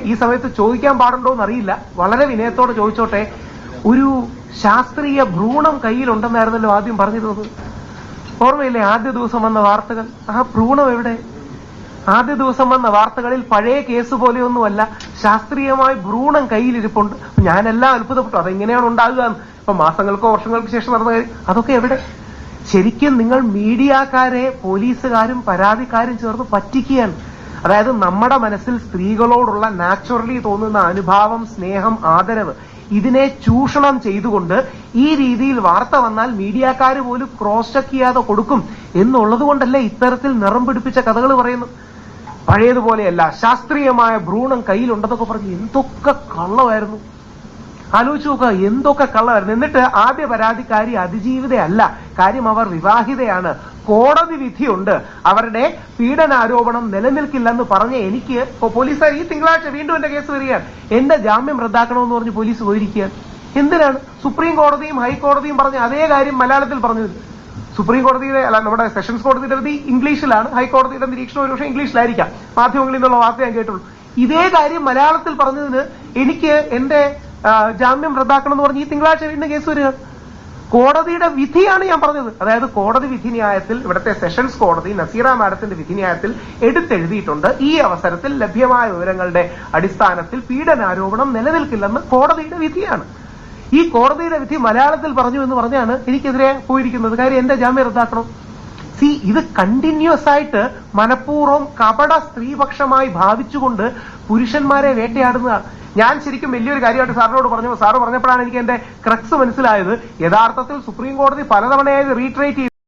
ഈ സമയത്ത് ചോദിക്കാൻ പാടുണ്ടോ എന്നറിയില്ല, വളരെ വിനയത്തോടെ ചോദിച്ചോട്ടെ. ഒരു ശാസ്ത്രീയ ഭ്രൂണം കയ്യിലുണ്ടെന്നായിരുന്നല്ലോ ആദ്യം പറഞ്ഞിരുന്നത്. ഓർമ്മയില്ലേ ആദ്യ ദിവസം വന്ന വാർത്തകൾ? ആ ഭ്രൂണം എവിടെ? ആദ്യ ദിവസം വന്ന വാർത്തകളിൽ പഴയ കേസ് പോലെയൊന്നുമല്ല, ശാസ്ത്രീയമായി ഭ്രൂണം കയ്യിലിരിപ്പുണ്ട്. ഞാനെല്ലാം അത്ഭുതപ്പെട്ടു, അതെങ്ങനെയാണ് ഉണ്ടാകുക? ഇപ്പൊ മാസങ്ങൾക്കോ വർഷങ്ങൾക്ക് ശേഷം നടന്ന കാര്യം, അതൊക്കെ എവിടെ? ശരിക്കും നിങ്ങൾ മീഡിയക്കാരെ പോലീസുകാരും പരാതിക്കാരും ചേർന്ന് പറ്റിക്കുകയാണ്. അതായത് നമ്മുടെ മനസ്സിൽ സ്ത്രീകളോടുള്ള നാച്ചുറലി തോന്നുന്ന അനുഭാവം, സ്നേഹം, ആദരവ്, ഇതിനെ ചൂഷണം ചെയ്തുകൊണ്ട് ഈ രീതിയിൽ വാർത്ത വന്നാൽ മീഡിയക്കാർ പോലും ക്രോസ് ചെക്ക് ചെയ്യാതെ കൊടുക്കും എന്നുള്ളത് കൊണ്ടല്ലേ ഇത്തരത്തിൽ നിറം പിടിപ്പിച്ച കഥകൾ പറയുന്നു. പഴയതുപോലെയല്ല, ശാസ്ത്രീയമായ ഭ്രൂണം കയ്യിലുണ്ടെന്നൊക്കെ പറഞ്ഞ് എന്തൊക്കെ കള്ളമായിരുന്നു. ആലോചിച്ച് നോക്കുക, എന്തൊക്കെ കള്ളമായിരുന്നു. എന്നിട്ട് ആദ്യ പരാതിക്കാരി അതിജീവിതയല്ല, കാര്യം അവർ വിവാഹിതയാണ്, കോടതി വിധിയുണ്ട്, അവരുടെ പീഡനാരോപണം നിലനിൽക്കില്ലെന്ന് പറഞ്ഞ് എനിക്ക് പോലീസുകാർ ഈ തിങ്കളാഴ്ച വീണ്ടും എന്റെ കേസ് വരികയാണ്, എന്റെ ജാമ്യം റദ്ദാക്കണമെന്ന് പറഞ്ഞ് പോലീസ് പോയിരിക്കുകയാണ്. എന്തിനാണ്? സുപ്രീം കോടതിയും ഹൈക്കോടതിയും പറഞ്ഞ അതേ കാര്യം മലയാളത്തിൽ പറഞ്ഞത്. സുപ്രീം കോടതിയുടെ അല്ല, നമ്മുടെ സെഷൻസ് കോടതിയുടെ വിധി ഇംഗ്ലീഷിലാണ്, ഹൈക്കോടതിയുടെ നിരീക്ഷണം ഒരുപക്ഷെ ഇംഗ്ലീഷിലായിരിക്കാം, മാധ്യമങ്ങളിൽ നിന്നുള്ള വാർത്ത ഞാൻ കേട്ടുള്ളൂ. ഇതേ കാര്യം മലയാളത്തിൽ പറഞ്ഞതിന് എനിക്ക് എന്റെ ജാമ്യം റദ്ദാക്കണം എന്ന് പറഞ്ഞ് ഈ തിങ്കളാഴ്ച വീണ്ടും കേസ് വരിക. കോടതിയുടെ വിധിയാണ് ഞാൻ പറഞ്ഞത്. അതായത് കോടതി വിധിന്യായത്തിൽ, ഇവിടുത്തെ സെഷൻസ് കോടതി നസീറ മാഡത്തിന്റെ വിധിന്യായത്തിൽ എടുത്തെഴുതിയിട്ടുണ്ട്, ഈ അവസരത്തിൽ ലഭ്യമായ വിവരങ്ങളുടെ അടിസ്ഥാനത്തിൽ പീഡനാരോപണം നിലനിൽക്കില്ലെന്ന് കോടതിയുടെ വിധിയാണ്. ഈ കോടതിയുടെ വിധി മലയാളത്തിൽ പറഞ്ഞു എന്ന് പറഞ്ഞാണ് എനിക്കെതിരെ പോയിരിക്കുന്നത്. കാര്യം എന്റെ ജാമ്യം റദ്ദാക്കണം. ഇത് കണ്ടിന്യൂസ് ആയിട്ട് മനഃപൂർവ്വം കപട സ്ത്രീപക്ഷമായി ഭാവിച്ചുകൊണ്ട് പുരുഷന്മാരെ വേട്ടയാടുന്നതാണ്. ഞാൻ ശരിക്കും വലിയൊരു കാര്യമായിട്ട് സാറിനോട് പറഞ്ഞു. സാറ് പറഞ്ഞപ്പോഴാണ് എനിക്ക് എന്റെ ക്രക്സ് മനസ്സിലായത്. യഥാർത്ഥത്തിൽ സുപ്രീം കോടതി പലതവണയായി റീട്രേറ്റ്